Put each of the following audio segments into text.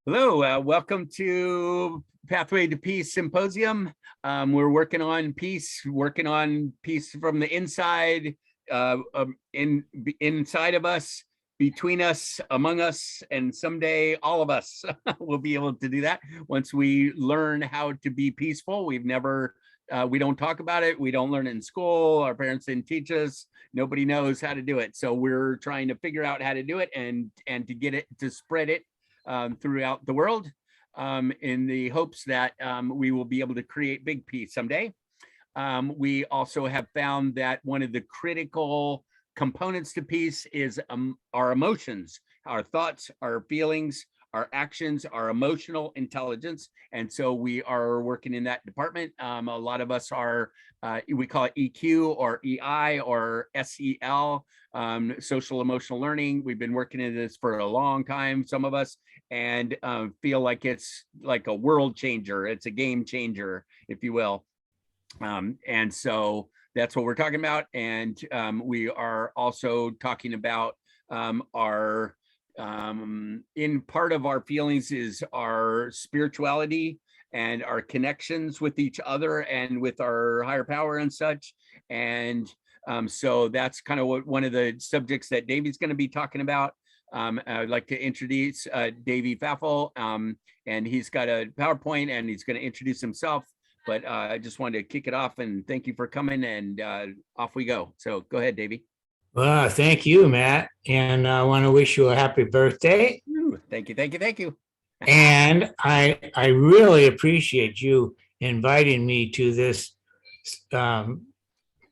Hello, welcome to Pathway to Peace Symposium. We're working on peace from the inside, inside of us, between us, among us, and someday all of us will be able to do that once we learn how to be peaceful. We don't talk about it. We don't learn it in school. Our parents didn't teach us. Nobody knows how to do it. So we're trying to figure out how to do it and to get it, to spread it throughout the world in the hopes that we will be able to create big peace someday. We also have found that one of the critical components to peace is our emotions, our thoughts, our feelings, our actions, our emotional intelligence. And so we are working in that department. A lot of us are, we call it EQ or EI or SEL, social emotional learning. We've been working in this for a long time, some of us, and feel like it's like a world changer. It's a game changer, if you will. And so that's what we're talking about. And we are also talking about our in part of our feelings is our spirituality and our connections with each other and with our higher power and such. And so that's kind of what one of the subjects that Davey's going to be talking about. I'd like to introduce Davey Faffel, and he's got a PowerPoint and he's going to introduce himself. But I just wanted to kick it off and thank you for coming, and off we go. So go ahead, Davey. Well, thank you, Matt. And I want to wish you a happy birthday. Ooh, thank you, thank you, thank you. And I really appreciate you inviting me to this event.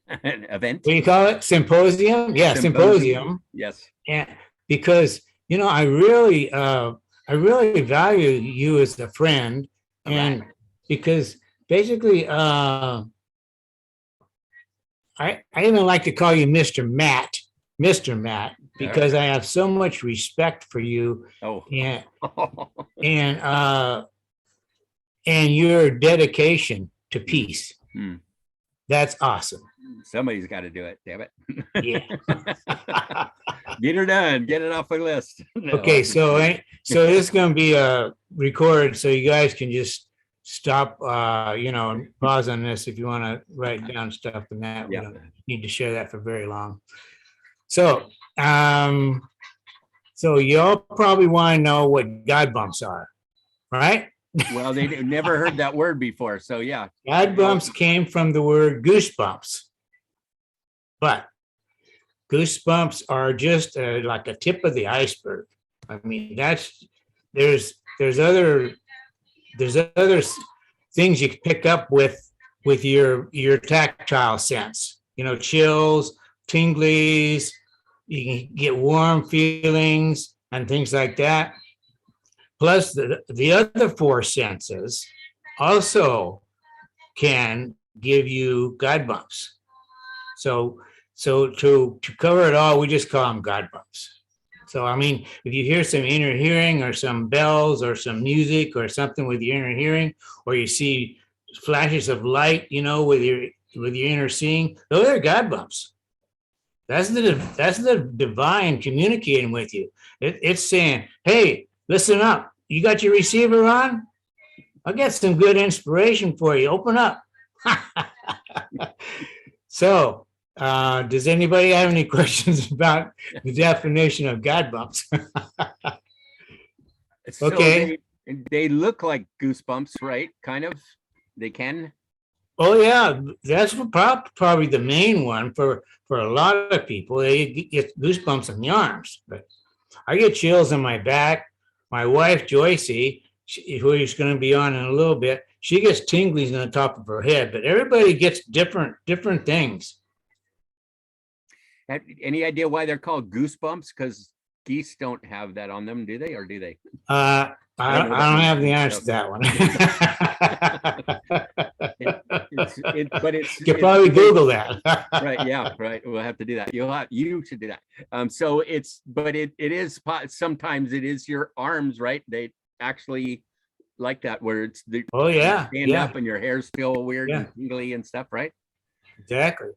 What do you call it? Symposium? Yeah, symposium. Yes. And because I really value you as a friend, and because basically I even like to call you Mr. Matt, because I have so much respect for you. Oh. and your dedication to peace. That's awesome. Somebody's got to do it, damn it. Yeah. Get her done. Get it off the list. No. Okay, so this is going to be recorded, so you guys can just stop, and pause on this if you want to write down stuff and that. Yeah. We don't need to share that for very long. So, so y'all probably want to know what GodBumps are, right? Well, they never heard that word before, so yeah. GodBumps came from the word goosebumps, but goosebumps are just like a tip of the iceberg. I mean, there's other things you can pick up with your tactile sense. Chills, tinglies. You can get warm feelings and things like that. Plus, the other four senses also can give you GodBumps. So to cover it all, we just call them GodBumps. So, I mean, if you hear some inner hearing or some bells or some music or something with your inner hearing, or you see flashes of light, with your inner seeing, those are GodBumps. That's the divine communicating with you. It's saying, hey, listen up. You got your receiver on? I'll get some good inspiration for you. Open up. So, does anybody have any questions about the definition of GodBumps? Okay. So they look like goosebumps, right? Kind of. They can. Oh yeah, that's probably the main one for a lot of people. They get goosebumps in the arms, but I get chills on my back. My wife Joycey, who is going to be on in a little bit, she gets tinglies on the top of her head. But everybody gets different things. Any idea why they're called goosebumps? Because geese don't have that on them, do they? Or do they? I don't have the answer to that one. You could probably Google that. Right. Yeah. Right. We'll have to do that. You should do that. So it is sometimes it is your arms, right? They actually like that where it's you stand up and your hair's still weird and tingly and stuff, right? Exactly.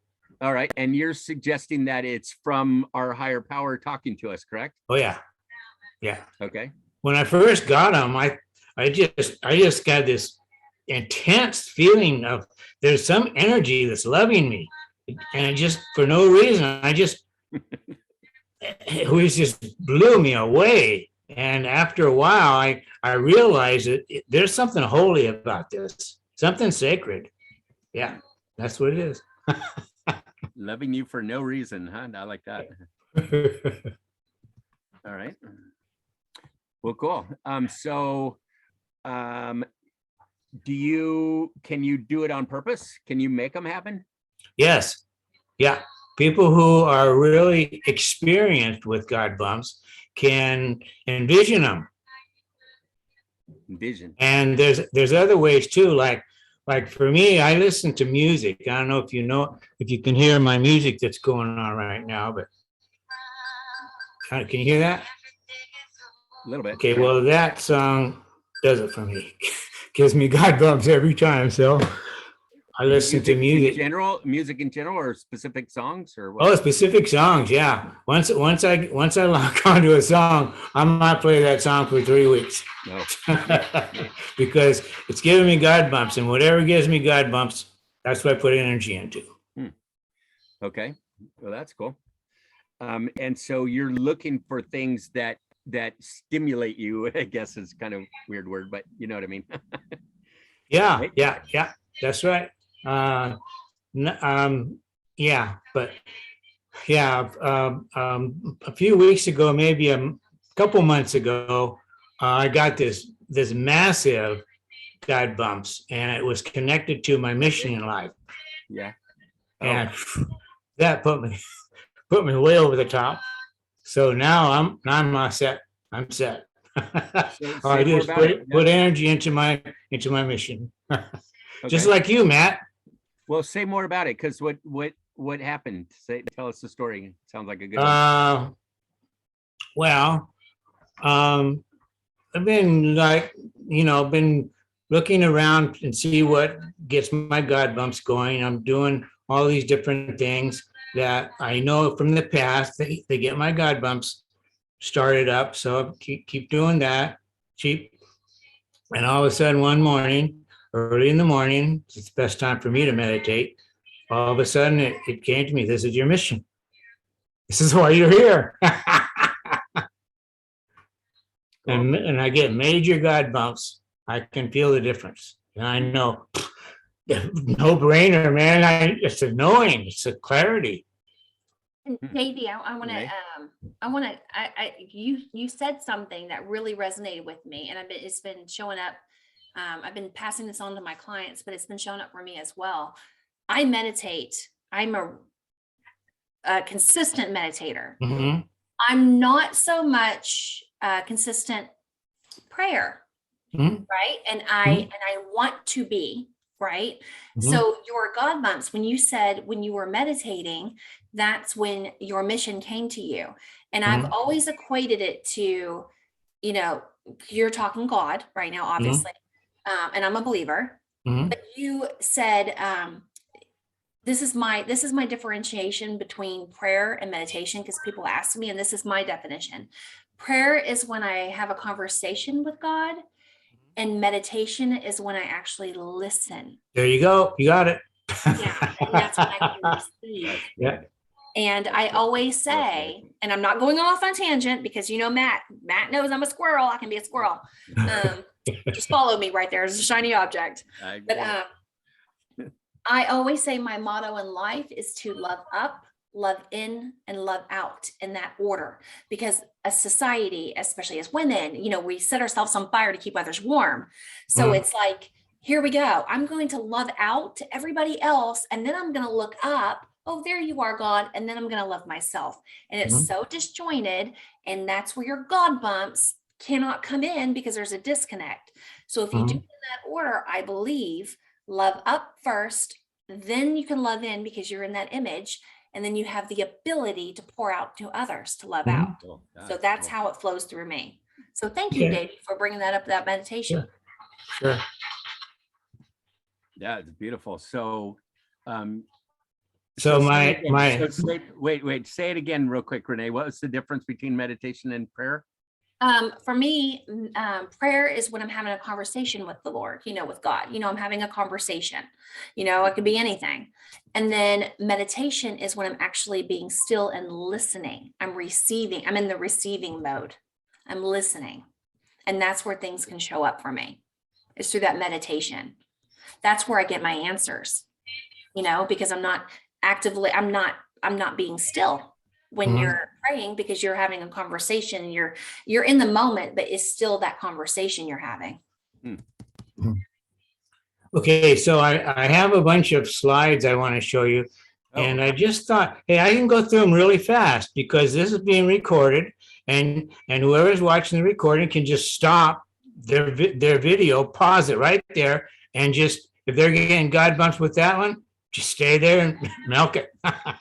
All right. And you're suggesting that it's from our higher power talking to us, correct? Oh yeah. Yeah. Okay. when I first got them, I just got this intense feeling of there's some energy that's loving me, and it just for no reason, it just blew me away. And after a while, I realized that there's something holy about this, something sacred. Yeah, that's what it is. Loving you for no reason, huh? I like that. All right. Well, cool. Can you do it on purpose? Can you make them happen? Yes. Yeah. People who are really experienced with GodBumps can envision them. Envision. And there's other ways too. Like for me, I listen to music. I don't know if you can hear my music that's going on right now, but can you hear that? A little bit. Okay, well, that song does it for me. Gives me GodBumps every time. So I listen to music in general, or specific songs, or what? Oh, specific songs, yeah. Once I lock onto a song, I might play that song for 3 weeks. No. Because it's giving me GodBumps, and whatever gives me GodBumps, that's what I put energy into. Okay, well, that's cool. And so you're looking for things that stimulate you, I guess is kind of a weird word, but you know what I mean. Yeah, right? yeah, that's right. Yeah, but yeah, a few weeks ago, maybe a couple months ago, I got this massive GodBumps, and it was connected to my mission in life. Yeah. And that put me way over the top. So now I'm set. I'm set. All I do is put energy into my mission. Just like you, Matt. Well, say more about it, because what happened? Tell us the story. It sounds like a good one. Well, I've been been looking around and see what gets my GodBumps going. I'm doing all these different things that I know from the past. They get my GodBumps started up. So keep doing that. And all of a sudden one morning, early in the morning, it's the best time for me to meditate. All of a sudden it came to me, this is your mission. This is why you're here. And I get major GodBumps. I can feel the difference. And I know, no brainer, man. It's a knowing, it's a clarity. Davey, you said something that really resonated with me, and it's been showing up. I've been passing this on to my clients, but it's been showing up for me as well. I meditate. I'm a consistent meditator. Mm-hmm. I'm not so much consistent prayer, right? And I want to be, right? Mm-hmm. So your GodBumps, when you said when you were meditating, that's when your mission came to you. And I've always equated it to, you're talking God right now, obviously. And I'm a believer. But you said, this is my differentiation between prayer and meditation, because people ask me, and this is my definition. Prayer is when I have a conversation with God, and meditation is when I actually listen. There you go. You got it. Yeah, and that's when I can receive. Yeah. And I always say, and I'm not going off on tangent, because Matt knows I'm a squirrel. I can be a squirrel. Just follow me right there. It's a shiny object. But I always say my motto in life is to love up, love in, and love out, in that order. Because a society, especially as women, we set ourselves on fire to keep others warm. So it's like, here we go. I'm going to love out to everybody else, and then I'm going to look up. Oh, there you are, God. And then I'm going to love myself. And it's so disjointed. And that's where your GodBumps cannot come in, because there's a disconnect. So if you do it in that order, I believe, love up first, then you can love in, because you're in that image. And then you have the ability to pour out to others, to love out. So that's how it flows through me. So thank you, Davey, for bringing that up, that meditation. Sure. Yeah, it's beautiful. So, wait, say it again real quick, Renee. What was the difference between meditation and prayer? For me, prayer is when I'm having a conversation with the Lord, with God, I'm having a conversation, it could be anything. And then meditation is when I'm actually being still and listening. I'm in the receiving mode. I'm listening. And that's where things can show up for me. It's through that meditation. That's where I get my answers, because I'm not being still when you're praying, because you're having a conversation and you're in the moment, but it's still that conversation you're having. Okay, so I have a bunch of slides I want to show you. And I just thought, hey, I can go through them really fast because this is being recorded, and whoever's watching the recording can just stop their video, pause it right there, and just, if they're getting God bumps with that one, just stay there and milk it.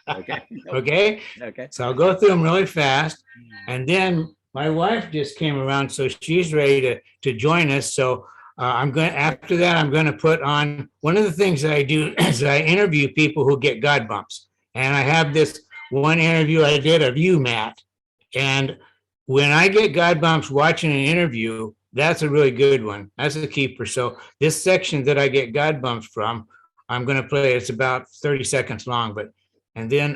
Okay. Okay. Okay. So I'll go through them really fast, and then my wife just came around, so she's ready to join us. So after that, I'm going to put on, one of the things that I do is I interview people who get God bumps. And I have this one interview I did of you, Matt. And when I get God bumps watching an interview, that's a really good one. That's a keeper. So this section that I get God bumps from, I'm going to play. It's about 30 seconds long, and then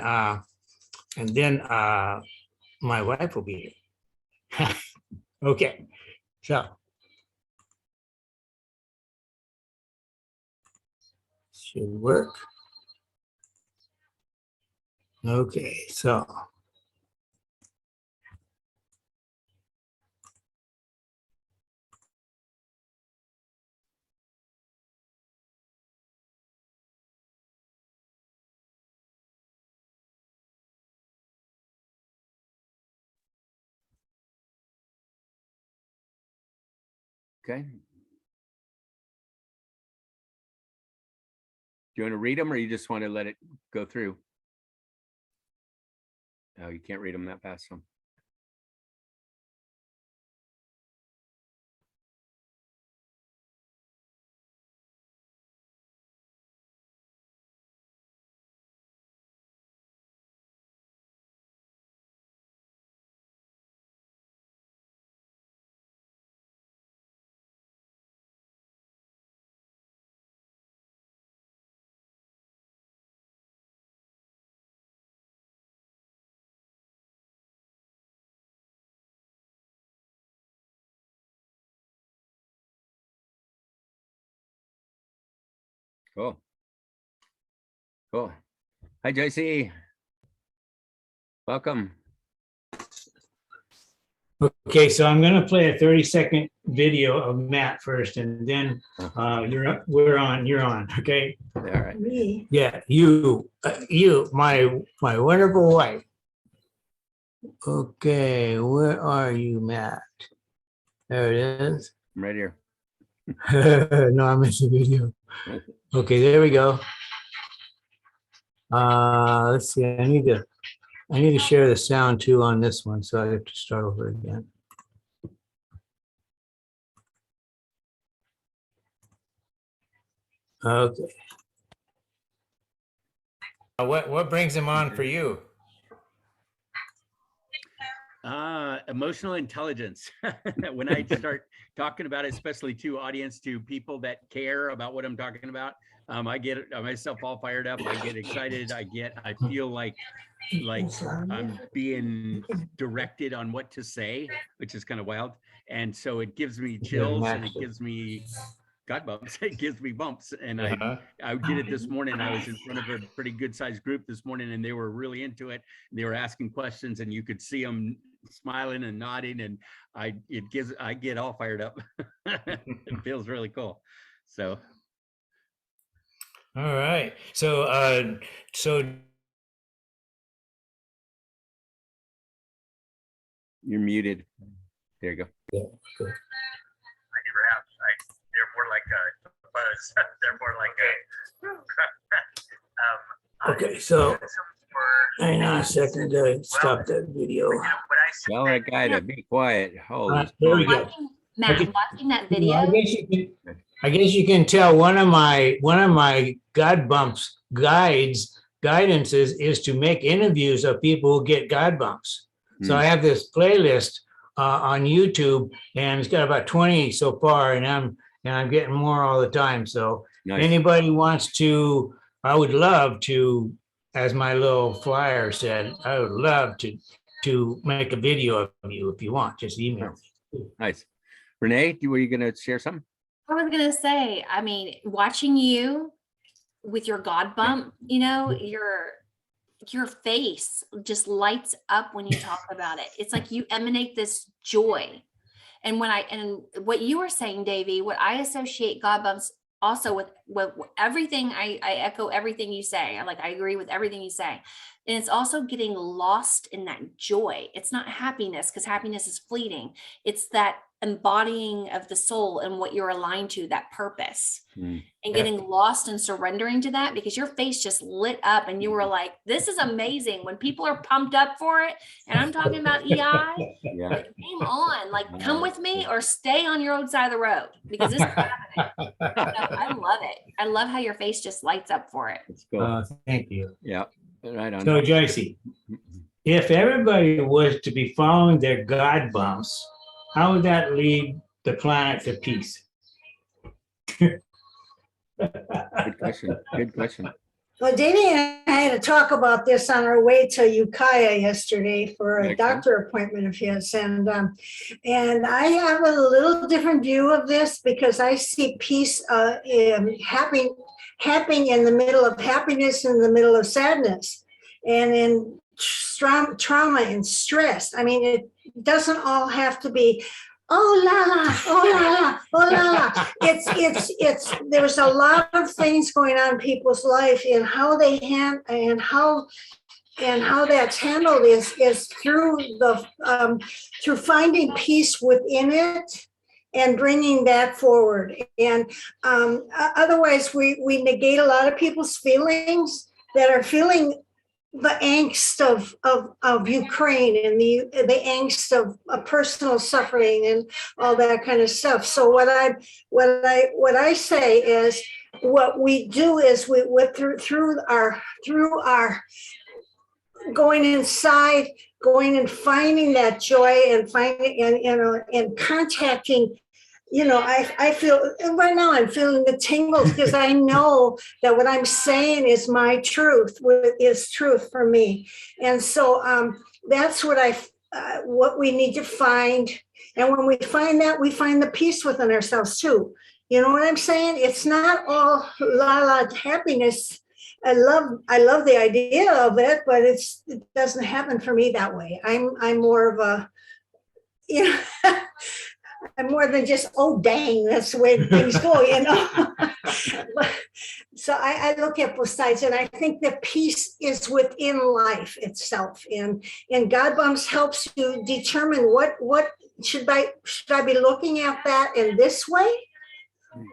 my wife will be here. Okay. So. Should work. Okay, so. Okay. Do you want to read them, or you just want to let it go through? Oh, you can't read them that fast. So. Cool. Cool. Hi, Joycey. Welcome. Okay, so I'm going to play a 30-second video of Matt first, and then you're on. Okay. All right. Yeah, you, my wonderful wife. Okay, where are you, Matt? There it is. I'm right here. No, I missed the video. Okay, there we go. Let's see. I need to share the sound too on this one, so I have to start over again. Okay. What brings him on for you? Emotional intelligence. When I start talking about it, especially to audience, to people that care about what I'm talking about, I get myself all fired up. I get excited. I feel like I'm being directed on what to say, which is kind of wild. And so it gives me chills, and it gives me God bumps. It gives me bumps. And I did it this morning. I was in front of a pretty good sized group this morning, and they were really into it. They were asking questions, and you could see them smiling and nodding, and I get all fired up. It feels really cool. So. All right. So you're muted. There you go. Yeah, good. They're more like a buzz. They're more like a. Okay, so hang on a second to stop that video. Tell that guy to be quiet. Holy. There we go. Matt, watching that video. I guess you can tell one of my God bumps guidances is to make interviews of people who get God bumps. So I have this playlist on YouTube, and it's got about 20 so far, and I'm getting more all the time. So Nice. anybody wants to, I would love to, as my little flyer said, I would love to make a video of you if you want. Just email me. Nice. Renee, were you going to share something? I was gonna say, I mean, watching you with your God bump, you know, your face just lights up when you talk about it. It's like you emanate this joy. And what you were saying, Davey, what I associate God bumps also with everything, I echo everything you say. I agree with everything you say. And it's also getting lost in that joy. It's not happiness, because happiness is fleeting. It's that embodying of the soul and what you're aligned to, that purpose, and getting lost and surrendering to that, because your face just lit up and you were like, this is amazing. When people are pumped up for it, and I'm talking about EI, like, game on, like, come with me or stay on your own side of the road, because this is happening. So I love it. I love how your face just lights up for it. It's cool. Thank you. Yeah. Right on. So Joycey, if everybody was to be following their God bumps, how would that lead the planet to peace? Good question. Good question. Well, Davey and I had a talk about this on our way to Ukiah yesterday for a Excellent. doctor appointment of his. And I have a little different view of this, because I see peace happening in the middle of happiness, in the middle of sadness, and in trauma and stress. I mean, it doesn't all have to be, oh la la, oh la la, oh la la. It's there's a lot of things going on in people's life, and how they and how that's handled is through through finding peace within it and bringing that forward. And otherwise we negate a lot of people's feelings that are feeling the angst of Ukraine, and the angst of personal suffering and all that kind of stuff. So what I say is, what we do is we through our going inside, going and finding that joy, and finding and contacting. I feel right now, I'm feeling the tingles, because I know that what I'm saying is my truth, is truth for me. And so that's what we need to find. And when we find that, we find the peace within ourselves too. You know what I'm saying? It's not all la la happiness. I love the idea of it, but it doesn't happen for me that way. I'm more of a, I'm more than just, oh, dang, that's the way things go, So I look at both sides, and I think the peace is within life itself. And God bumps helps you determine what should I be looking at that in this way,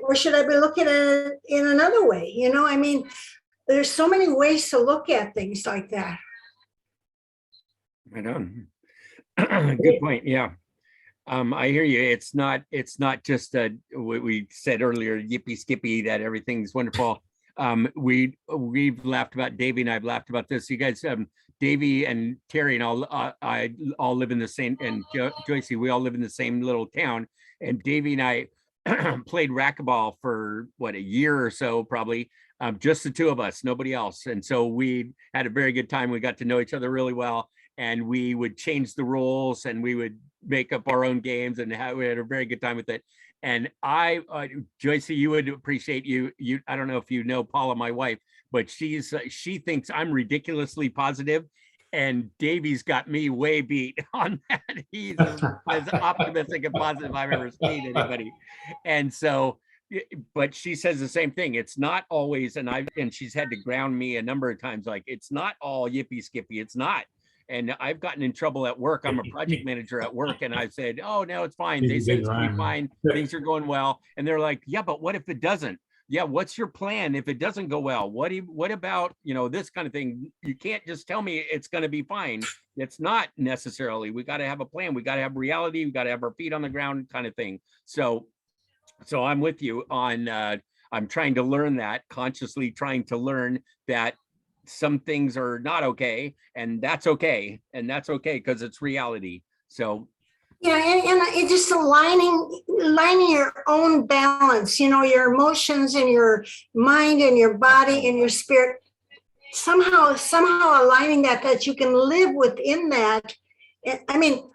or should I be looking at it in another way? I mean, there's so many ways to look at things like that. Right on. Good point. Yeah. I hear you. It's not just what we said earlier, yippee skippy, that everything's wonderful. We've laughed about Davey, and I've laughed about this. You guys, Davey and Terry and I all live in the same, and Joycey, we all live in the same little town. And Davey and I played racquetball for a year or so, probably, just the two of us, nobody else. And so we had a very good time. We got to know each other really well, and we would change the rules, and we would make up our own games, and we had a very good time with it. And Joycey, you would appreciate you. I don't know if you know Paula, my wife, but she thinks I'm ridiculously positive, and Davey's got me way beat on that. He's as optimistic and positive I've ever seen anybody. And so, but she says the same thing. It's not always, and she's had to ground me a number of times, like, it's not all yippee skippy. It's not. And I've gotten in trouble at work. I'm a project manager at work, and I've said, oh, no, it's fine. They said it's going to be fine. Things are going well. And they're like, yeah, but what if it doesn't? Yeah, what's your plan if it doesn't go well? What about, this kind of thing? You can't just tell me it's going to be fine. It's not necessarily. We got to have a plan. We got to have reality. We got to have our feet on the ground, kind of thing. So I'm with you on, I'm trying to learn that, consciously trying to learn that some things are not okay, and that's okay, because it's reality. So Yeah, and it just aligning your own balance, your emotions and your mind and your body and your spirit, somehow aligning that you can live within that. I mean,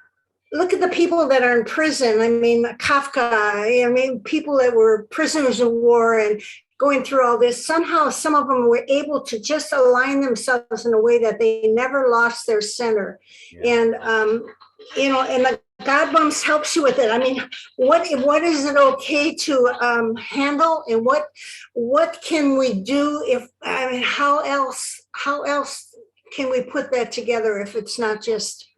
look at the people that are in prison. I mean, Kafka, I mean, people that were prisoners of war and going through all this. Somehow, some of them were able to just align themselves in a way that they never lost their center. Yeah. And, and the GodBumps helps you with it. I mean, what is it okay to handle, and what can we do if, I mean, how else can we put that together if it's not just,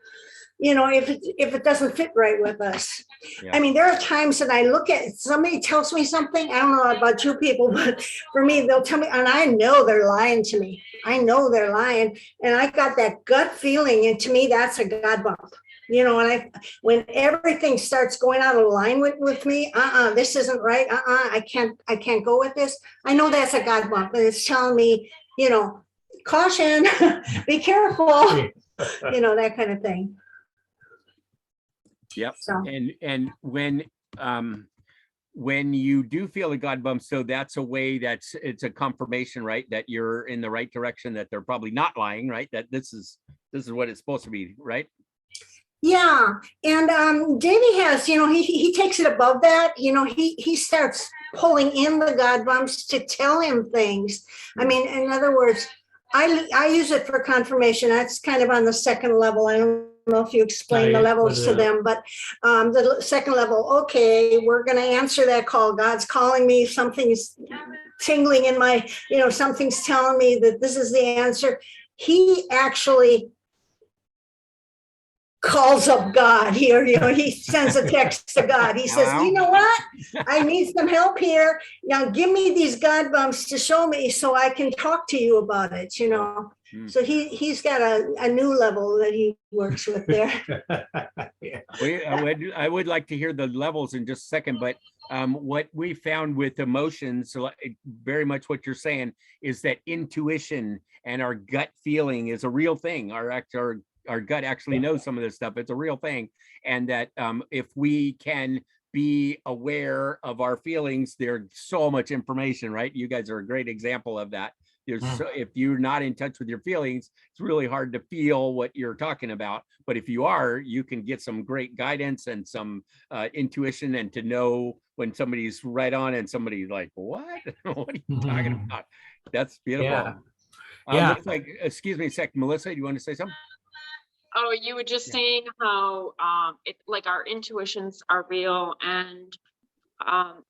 if it doesn't fit right with us. Yeah. I mean, there are times that I look at somebody tells me something. I don't know about you people, but for me, they'll tell me, and I know they're lying to me. I know they're lying, and I got that gut feeling, and to me, that's a GodBump. When everything starts going out of line with me, this isn't right. I can't go with this. I know that's a GodBump, and it's telling me, caution, be careful, that kind of thing. Yep. So. And when you do feel a GodBump, so that's a way it's a confirmation, right? That you're in the right direction, that they're probably not lying, right? That this is what it's supposed to be, right? Yeah. And Davey has, he takes it above that, he starts pulling in the GodBumps to tell him things. I mean, in other words, I use it for confirmation. That's kind of on the second level. I don't know if you explain the levels to them, but the second level, okay, we're going to answer that call. God's calling me, something's tingling in my, something's telling me that this is the answer. He actually calls up God here, he sends a text to God. He says, you know what? I need some help here. Now give me these GodBumps to show me so I can talk to you about it, So he's got a new level that he works with there. Yeah. I would like to hear the levels in just a second, but what we found with emotions, very much what you're saying, is that intuition and our gut feeling is a real thing. Our gut actually knows some of this stuff. It's a real thing. And that if we can be aware of our feelings, there's so much information, right? You guys are a great example of that. If you're not in touch with your feelings, it's really hard to feel what you're talking about. But if you are, you can get some great guidance and some intuition, and to know when somebody's right on and somebody's like, what? What are you talking about? That's beautiful. Yeah. Excuse me a second, Melissa, do you want to say something? Oh, you were just saying how our intuitions are real, and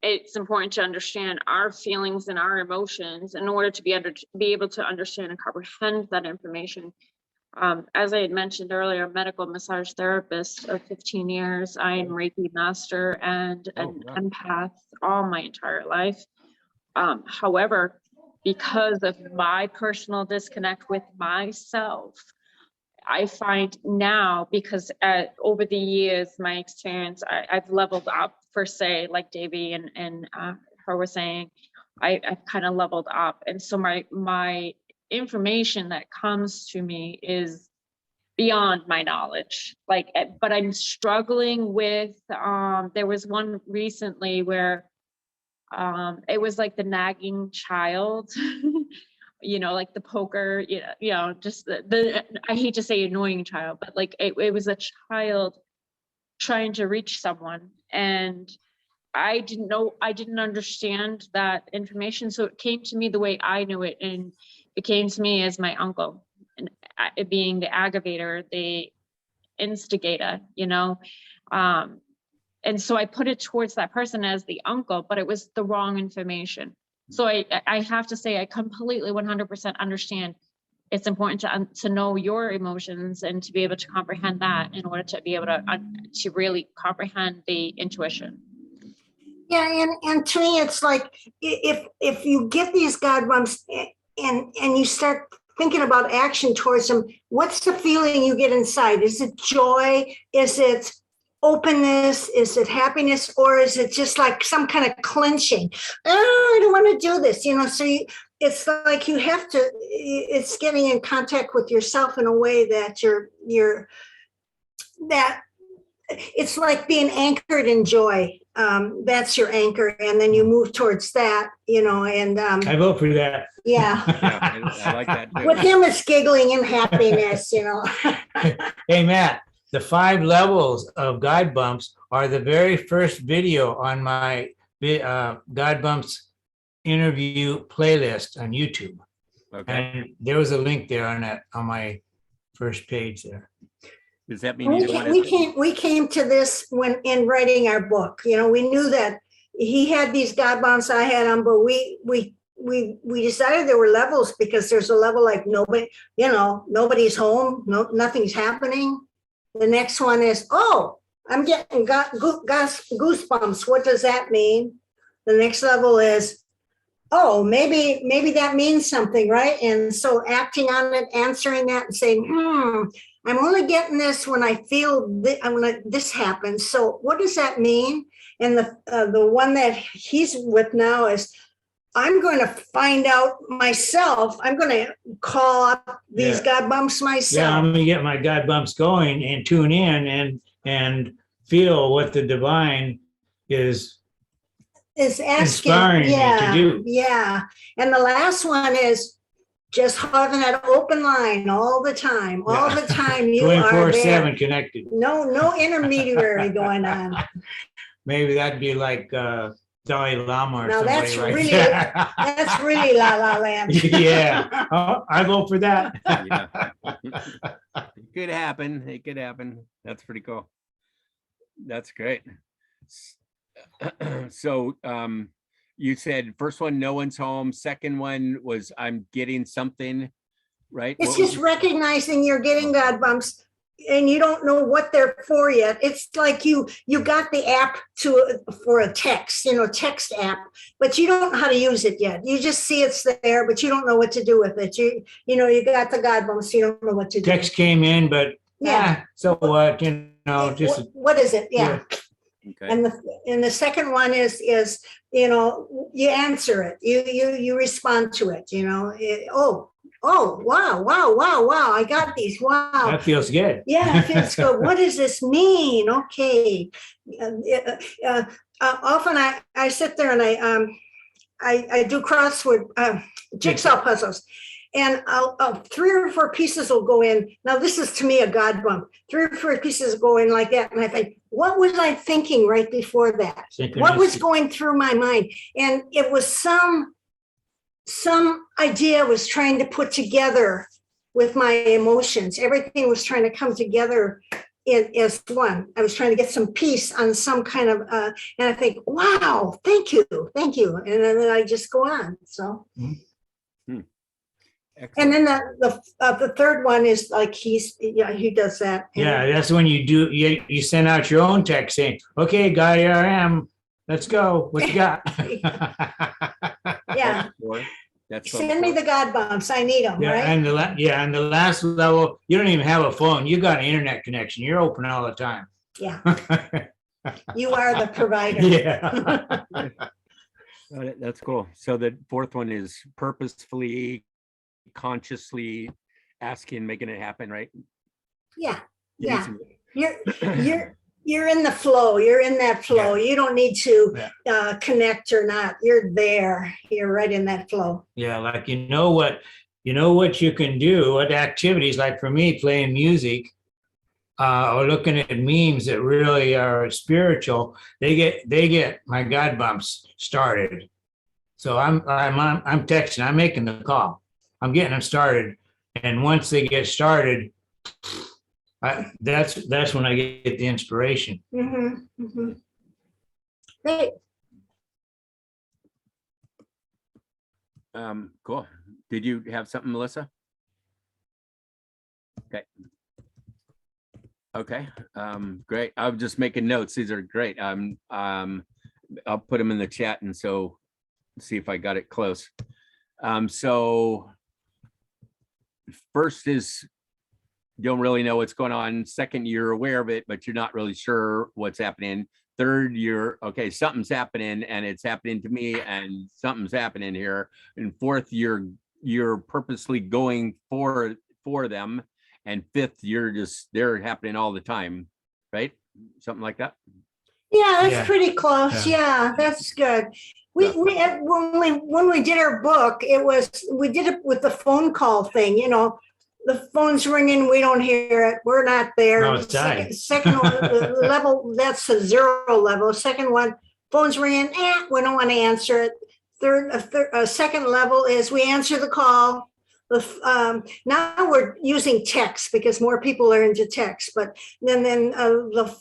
it's important to understand our feelings and our emotions in order to be able to understand and comprehend that information. As I had mentioned earlier, medical massage therapist of 15 years, I am Reiki master and an empath all my entire life. However, because of my personal disconnect with myself, I find now, because over the years, my experience, I've leveled up, per se, like Davey and her were saying, I've kind of leveled up. And so my information that comes to me is beyond my knowledge. But I'm struggling with, there was one recently where it was like the nagging child. Like the poker, just the I hate to say annoying child, but it was a child trying to reach someone, and I didn't understand that information. So it came to me the way I knew it, and it came to me as my uncle, and being the aggravator, the instigator, and so I put it towards that person as the uncle, but it was the wrong information. So I have to say, I completely 100% understand it's important to know your emotions and to be able to comprehend that in order to be able to really comprehend the intuition. Yeah, and to me, it's like if you get these GodBumps and you start thinking about action towards them, what's the feeling you get inside? Is it joy? Is it openness? Is it happiness? Or is it just like some kind of clenching? Oh, I don't want to do this, so it's like you have to, it's getting in contact with yourself in a way that that it's like being anchored in joy. That's your anchor. And then you move towards that, and I vote for that. yeah. Yeah, I like that too. With him, it's giggling and happiness, Hey, Matt, the 5 levels of GodBumps are the very first video on my GodBumps interview playlist on YouTube. Okay. And there was a link there on my first page there. Does that mean you don't want to? We came to this when in writing our book. We knew that he had these God bombs, I had them, but we decided there were levels, because there's a level like nobody's home, nothing's happening. The next one is, oh, I'm getting goosebumps. What does that mean? The next level is, oh, maybe that means something, right? And so acting on it, answering that and saying, I'm only getting this when I feel when this happens. So what does that mean? And the one that he's with now is, I'm going to find out myself. I'm going to call up these God bumps myself. Yeah, I'm going to get my GodBumps going and tune in and feel what the divine is asking, inspiring me to do. Yeah. And the last one is just having that open line all the time. All the time you are there. 24/7 connected. No intermediary going on. Maybe that'd be like Dalai Lama or Now somebody that's like really that. that's really La La Land. Yeah. Oh, I vote for that. Yeah. It could happen. It could happen. That's pretty cool. That's great. So you said first one, no one's home. Second one was I'm getting something, right? It's What was just it? recognizing you're getting God bumps and you don't know what they're for yet. It's like you got the app for a text, text app, but you don't know how to use it yet. You just see it's there, but you don't know what to do with it. You got the God bumps, you don't know what to do. Text came in, but Yeah. so what? Just What is it? Yeah. Okay. And the second one is you answer it, you respond to it, oh wow, I got these, wow, that feels good. yeah, it feels good. What does this mean? Okay. Often I sit there and I do crossword jigsaw puzzles, and I'll 3 or 4 pieces will go in. Now this is to me a God bump. 3 or 4 pieces go in like that, and I think, what was I thinking right before that? What was going through my mind? And it was some idea I was trying to put together with my emotions. Everything was trying to come together as one. I was trying to get some peace on some kind of, and I think, wow, thank you. And then I just go on. So. Excellent. And then the third one is like he does that. Yeah, that's when you send out your own text saying, okay, guy, here I am. Let's go. What you got? Yeah. That's Send me the God bumps. I need them, Yeah, right? and the last level, you don't even have a phone. You got an internet connection. You're open all the time. Yeah. You are the provider. Yeah. That's cool. So the fourth one is purposefully, consciously asking, making it happen, right? Yeah. Yeah. You're in the flow. You're in that flow. You don't need to connect or not. You're there. You're right in that flow. Yeah, like what you can do, what activities, like for me, playing music or looking at memes that really are spiritual, they get my God bumps started. So I'm texting, I'm making the call, I'm getting them started, and once they get started, that's when I get the inspiration. Mm-hmm. Mm-hmm. Great. Cool. Did you have something, Melissa? Okay. Great. I'm just making notes. These are great. I'll put them in the chat, and so see if I got it close. So first is, don't really know what's going on. Second, you're aware of it, but you're not really sure what's happening. Third, you're okay, something's happening, and it's happening to me, and something's happening here. And fourth, you're purposely going for them. And fifth, they're happening all the time, right? something like that. Yeah, that's Yeah. pretty close. Yeah, that's good. We when we did our book, we did it with the phone call thing, you know. The phone's ringing, we don't hear it, we're not there. No, it's dying. Second one, the level, that's the 0 level. Second one, phone's ringing, we don't want to answer it. Second level is we answer the call. Now we're using text because more people are into text, but then the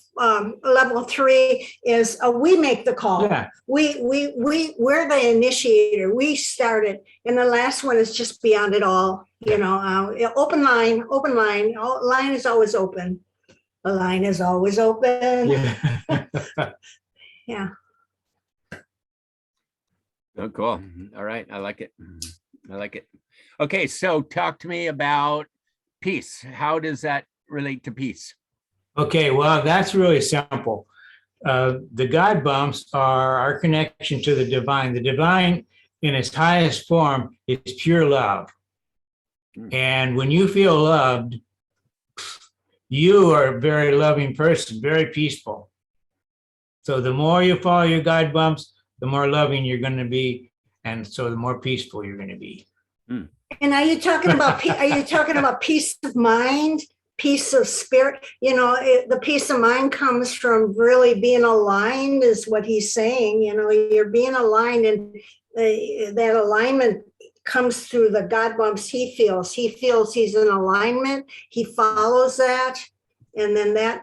level 3 is we make the call. Yeah. We're the initiator. We started, and the last one is just beyond it all. You know, open line. Line is always open. The line is always open. Yeah. Yeah. Oh, cool. All right. I like it. I like it. Okay. So talk to me about peace. How does that relate to peace? Okay, well, that's really simple. The God bumps are our connection to the divine. The divine in its highest form is pure love. And when you feel loved, you are a very loving person, very peaceful. So the more you follow your God bumps, the more loving you're going to be. And so the more peaceful you're going to be. And are you talking about peace of mind, peace of spirit? You know, the peace of mind comes from really being aligned, is what he's saying. You know, you're being aligned, and that alignment comes through the God bumps he feels. He feels he's in alignment. He follows that, and then that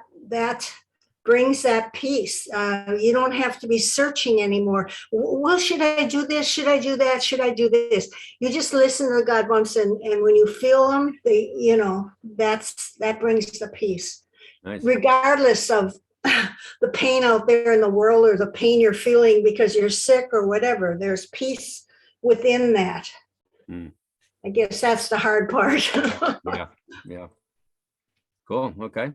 brings that peace. You don't have to be searching anymore. Well, should I do this? Should I do that? Should I do this? You just listen to the God bumps, and when you feel them, that brings the peace. Nice. Regardless of the pain out there in the world, or the pain you're feeling because you're sick or whatever, there's peace within that. I guess that's the hard part. Yeah. Cool. Okay.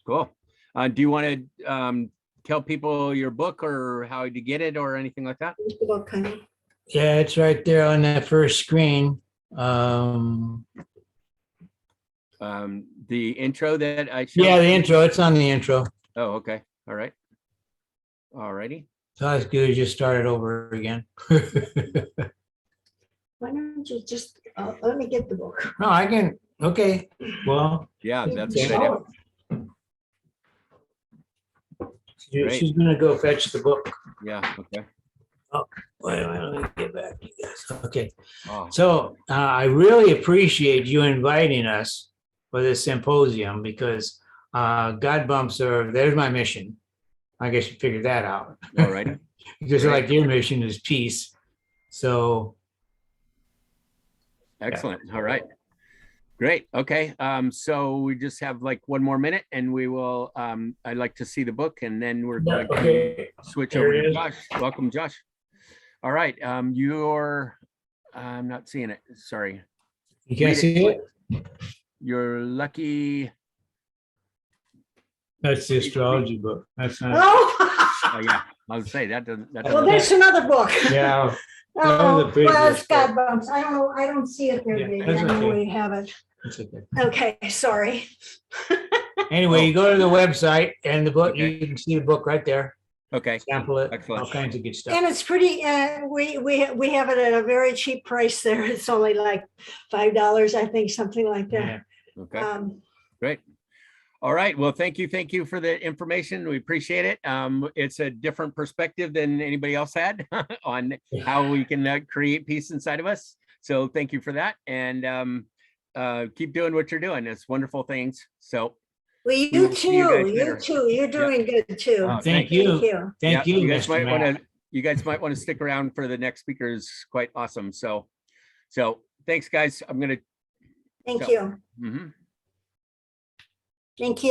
Cool. Do you want to tell people your book or how to get it or anything like that? Yeah, it's right there on that first screen. The intro that I showed. Yeah, the intro. It's on the intro. Oh, okay. All right. All righty. So as good as just start it over again. Why don't you just let me get the book? No, I can. Okay. Well, Yeah, that's a good idea. she's going to go fetch the book. Yeah. Okay. Wait a minute, let me get back to you guys. Okay. Oh, So I really appreciate you inviting us for this symposium, because God bumps there's my mission. I guess you figured that out. all righty. Just Great. like your mission is peace. So. Excellent. All right. Great. Okay. So we just have like one more minute, and we will, I'd like to see the book, and then we're going to switch There over it to is. Josh. Welcome, Josh. All right. I'm not seeing it. Sorry. You can't Read see it? You're lucky. That's the astrology book. That's not. Oh yeah. I would say that doesn't. Well, there's another book. Yeah. Oh, the previous well, it's God book. bumps. I don't see it there, Yeah, Davey. that's I know okay. we have it. It's okay. Okay, sorry. Anyway, you go to the website and the book, Okay. you can see the book right there. Okay. Sample it, Excellent. all kinds of good stuff. And it's pretty, we have it at a very cheap price there. It's only like $5, I think, something like that. Yeah. Okay. Great. All right. Well, thank you for the information. We appreciate it. It's a different perspective than anybody else had on how we can create peace inside of us. So thank you for that. And keep doing what you're doing. It's wonderful things. So Well, we you will see you guys too, later. you're doing good too. Oh, Thank thank you. you. Thank yeah, you, guys Mr. might Matt. want to. You guys might want to stick around for the next speaker. Is quite awesome. So thanks, guys. I'm gonna. Thank So- you. Mhm. Thank you.